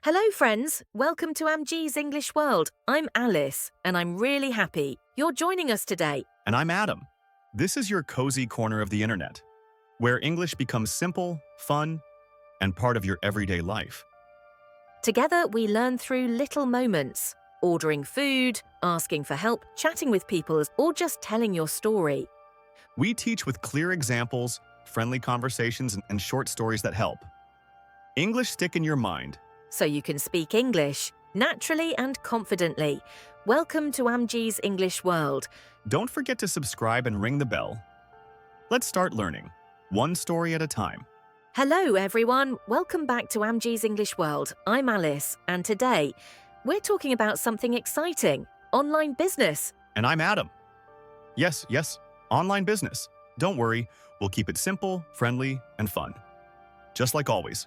Hello, friends. Welcome to Amjee's English World. I'm Alice, and I'm really happy you're joining us today. And I'm Adam. This is your cozy corner of the internet, where English becomes simple, fun, and part of your everyday life. Together, we learn through little moments, ordering food, asking for help, chatting with people, or just telling your story. We teach with clear examples, friendly conversations, and short stories that help. English stick in your mind. So you can speak English naturally and confidently. Welcome to Amjee's English World. Don't forget to subscribe and ring the bell. Let's start learning, one story at a time. Hello, everyone. Welcome back to Amjee's English World. I'm Alice, and today we're talking about something exciting, online business. And I'm Adam. Yes, online business. Don't worry, we'll keep it simple, friendly, and fun. Just like always.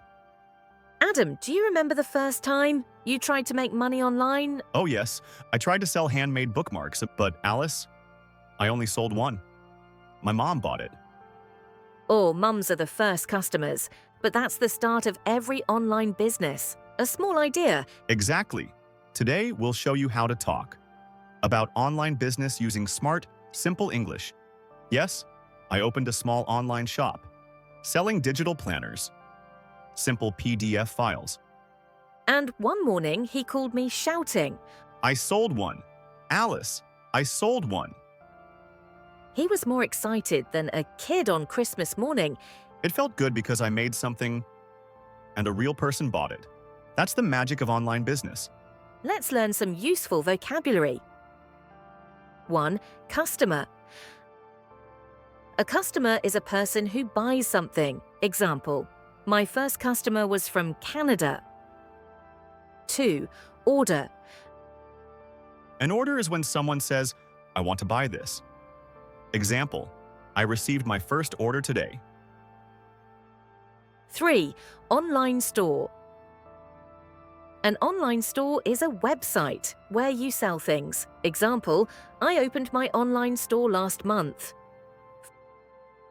Adam, do you remember the first time you tried to make money online? Oh yes, I tried to sell handmade bookmarks, but Alice, I only sold one. My mom bought it. Or mums are the first customers, but that's the start of every online business. A small idea. Exactly. Today, we'll show you how to talk about online business using smart, simple English. Yes, I opened a small online shop, selling digital planners, simple PDF files. And one morning, he called me shouting. I sold one. Alice, I sold one. He was more excited than a kid on Christmas morning. It felt good because I made something and a real person bought it. That's the magic of online business. Let's learn some useful vocabulary. 1. Customer. A customer is a person who buys something. Example, my first customer was from Canada. 2. Order. An order is when someone says, I want to buy this. Example, I received my first order today. 3. Online store. An online store is a website where you sell things. Example, I opened my online store last month.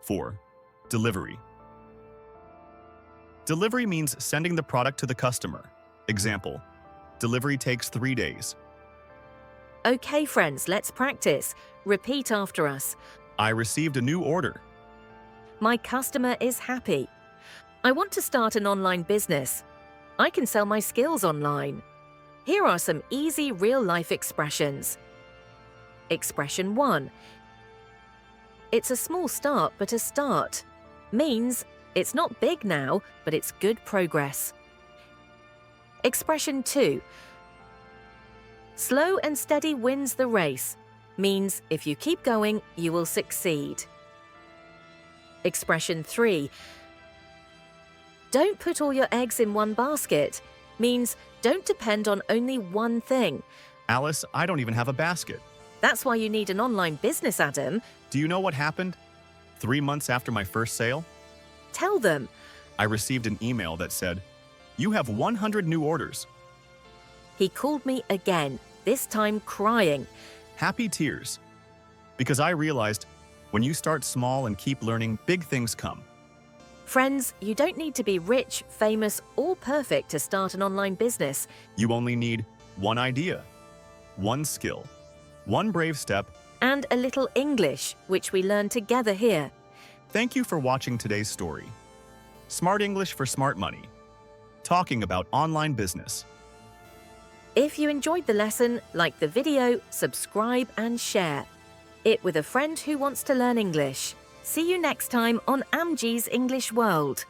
4. Delivery. Delivery means sending the product to the customer. Example, delivery takes 3 days. Okay, friends, let's practice. Repeat after us. I received a new order. My customer is happy. I want to start an online business. I can sell my skills online. Here are some easy real-life expressions. Expression 1. It's a small start, but a start. Means it's not big now, but it's good progress. Expression 2. Slow and steady wins the race. Means if you keep going, you will succeed. Expression 3. Don't put all your eggs in one basket. Means don't depend on only one thing. Alice, I don't even have a basket. That's why you need an online business, Adam. Do you know what happened 3 months after my first sale? Tell them. I received an email that said, you have 100 new orders. He called me again, this time crying. Happy tears. Because I realized when you start small and keep learning, big things come. Friends, you don't need to be rich, famous, or perfect to start an online business. You only need one idea, one skill, one brave step, and a little English, which we learn together here. Thank you for watching today's story. Smart English for Smart Money. Talking about online business. If you enjoyed the lesson, like the video, subscribe and share it with a friend who wants to learn English. See you next time on Amjee's English World.